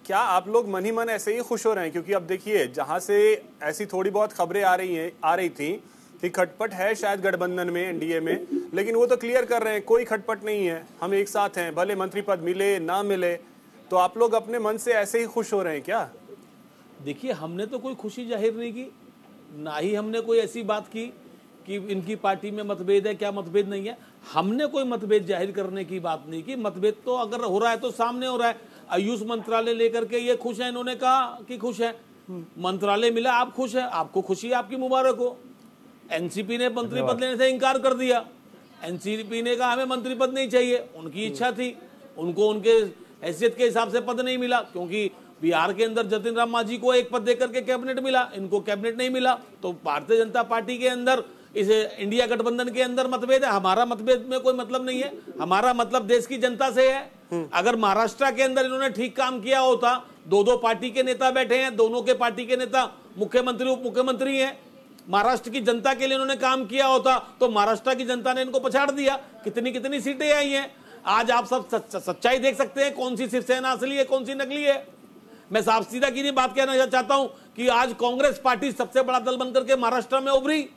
क्या आप लोग मन ही मन ऐसे ही खुश हो रहे हैं? क्योंकि अब देखिए, जहां से ऐसी थोड़ी बहुत खबरें आ रही थी कि खटपट है शायद गठबंधन में, एनडीए में, लेकिन वो तो क्लियर कर रहे हैं कोई खटपट नहीं है, हम एक साथ हैं, भले मंत्री पद मिले ना मिले। तो आप लोग अपने मन से ऐसे ही खुश हो रहे हैं क्या? देखिए, हमने तो कोई खुशी जाहिर नहीं की, ना ही हमने कोई ऐसी बात की कि इनकी पार्टी में मतभेद है, क्या मतभेद नहीं है। हमने कोई मतभेद जाहिर करने की बात नहीं की। मतभेद तो अगर हो रहा है तो सामने हो रहा है। आयुष मंत्रालय लेकर के ये खुश है, इन्होंने कहा कि खुश है, मंत्रालय मिला, आप खुश है, आपको खुशी है, आपकी मुबारक हो। एनसीपी ने मंत्री पद लेने से इनकार कर दिया। एनसीपी ने कहा हमें मंत्री पद नहीं चाहिए, उनकी इच्छा थी, उनको उनके हैसियत के हिसाब से पद नहीं मिला, क्योंकि बिहार के अंदर जतिन राम मांझी को एक पद देकर के कैबिनेट मिला, इनको कैबिनेट नहीं मिला। तो भारतीय जनता पार्टी के अंदर, इस इंडिया गठबंधन के अंदर मतभेद है। हमारा मतभेद में कोई मतलब नहीं है, हमारा मतलब देश की जनता से है। अगर महाराष्ट्र के अंदर इन्होंने ठीक काम किया होता, दो पार्टी के नेता बैठे हैं, दोनों के पार्टी के नेता मुख्यमंत्री उप मुख्यमंत्री हैं, महाराष्ट्र की जनता के लिए इन्होंने काम किया होता तो महाराष्ट्र की जनता ने इनको पछाड़ दिया। कितनी कितनी सीटें आई हैं। आज आप सब सच्चाई देख सकते हैं, कौन सी शिवसेना असली है, कौन सी नकली है। मैं साफ सीधा की बात कहना चाहता हूं कि आज कांग्रेस पार्टी सबसे बड़ा दल बनकर के महाराष्ट्र में उभरी।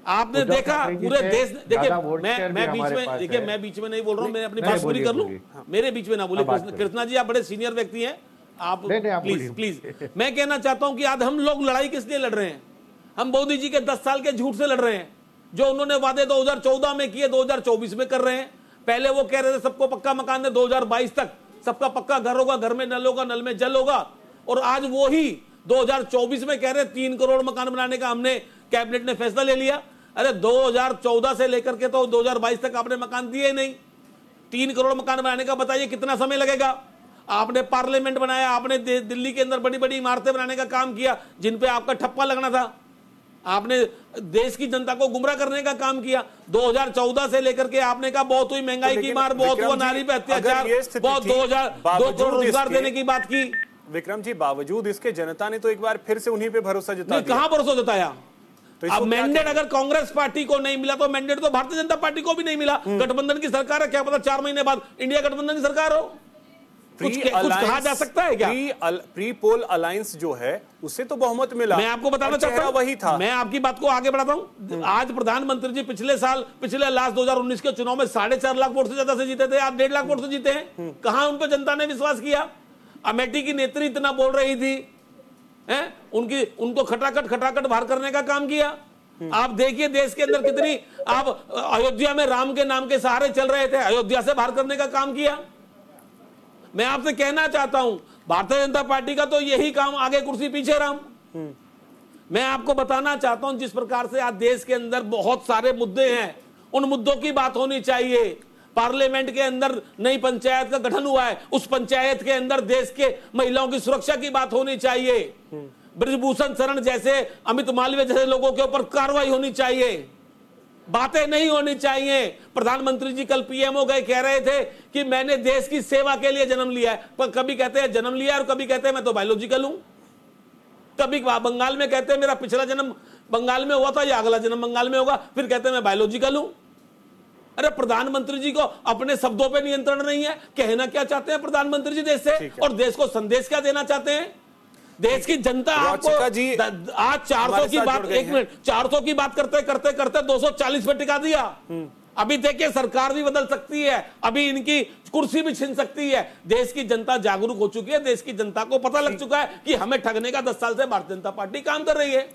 आपने देखा पूरे देश। देखिए, मैं बीच में नहीं बोल रहा हूं, मैं अपनी बात पूरी कर लूं, मेरे बीच में ना बोले। कृष्णा जी, आप बड़े सीनियर व्यक्ति हैं, आप प्लीज। मैं कहना चाहता हूं कि आज हम लोग लड़ाई किस लिए लड़ रहे हैं? हम मोदी जी के 10 साल के झूठ से लड़ रहे हैं। जो उन्होंने वादे 2014 में किए 2024 में कर रहे हैं। पहले वो कह रहे थे सबको पक्का मकान दे, 2022 तक सबका पक्का घर होगा, घर में नल होगा, नल में जल होगा। और आज वो ही 2024 में कह रहे 3 करोड़ मकान बनाने का हमने कैबिनेट ने फैसला ले लिया। अरे 2014 से लेकर के तो 2022 तक आपने मकान दिए नहीं। 3 करोड़ मकान बनाने का बताइए कितना समय लगेगा? आपने पार्लियामेंट बनाया, आपने दिल्ली के अंदर बड़ी बड़ी इमारतें बनाने का काम किया जिन पे आपका ठप्पा लगना था। आपने देश की जनता को गुमराह करने का काम किया। 2014 से लेकर के आपने कहा बहुत हुई महंगाई की मार, बहुत हुआ नारी पे अत्याचार, बहुत 2 करोड़ रोजगार देने की बात की। विक्रम जी, बावजूद इसके जनता ने तो एक बार फिर से उन्हीं पे भरोसा जताया। कहां भरोसा जताया? तो अब मैंडेट अगर कांग्रेस पार्टी को नहीं मिला तो मैंडेट तो भारतीय जनता पार्टी को भी नहीं मिला। गठबंधन की सरकार है, क्या पता 4 महीने बाद इंडिया गठबंधन की सरकार हो। कुछ कहा जा सकता है क्या? प्री पोल अलायंस जो है उससे तो बहुमत मिला। मैं आपको बताना चाहता हूं, वही था। मैं आपकी बात को आगे बढ़ाता हूं। आज प्रधानमंत्री जी पिछले लास्ट 2019 के चुनाव में 4.5 लाख वोट से ज्यादा से जीते थे, आप 1.5 लाख वोट से जीते हैं। कहां उन पर जनता ने विश्वास किया? अमेठी की नेत्री इतना बोल रही थी, उनको खटाखट बाहर करने का काम किया। आप देखिए देश के अंदर कितनी, आप अयोध्या में राम के नाम के सहारे चल रहे थे, अयोध्या से बाहर करने का काम किया। मैं आपसे कहना चाहता हूं, भारतीय जनता पार्टी का तो यही काम, आगे कुर्सी पीछे राम। मैं आपको बताना चाहता हूं, जिस प्रकार से आज देश के अंदर बहुत सारे मुद्दे हैं, उन मुद्दों की बात होनी चाहिए। पार्लियामेंट के अंदर नई पंचायत का गठन हुआ है, उस पंचायत के अंदर देश के महिलाओं की सुरक्षा की बात होनी चाहिए। ब्रजभूषण शरण जैसे, अमित मालवीय जैसे लोगों के ऊपर कार्रवाई होनी चाहिए, बातें नहीं होनी चाहिए। प्रधानमंत्री जी कल पीएमओ गए, कह रहे थे कि मैंने देश की सेवा के लिए जन्म लिया है, पर कभी कहते हैं जन्म लिया और कभी कहते हैं मैं तो बायोलॉजिकल हूं। कभी बंगाल में कहते हैं मेरा पिछला जन्म बंगाल में हुआ था या अगला जन्म बंगाल में होगा, फिर कहते हैं मैं बायोलॉजिकल हूं। अरे प्रधानमंत्री जी को अपने शब्दों पे नियंत्रण नहीं है। कहना क्या चाहते हैं प्रधानमंत्री जी देश से, और देश को संदेश क्या देना चाहते हैं? देश की जनता आपको आज 400 की बात, 1 मिनट, 400 की बात करते करते करते 240 पे टिका दिया। अभी देखिए सरकार भी बदल सकती है, अभी इनकी कुर्सी भी छिन सकती है। देश की जनता जागरूक हो चुकी है, देश की जनता को पता लग चुका है कि हमें ठगने का 10 साल से भारतीय जनता पार्टी काम कर रही है।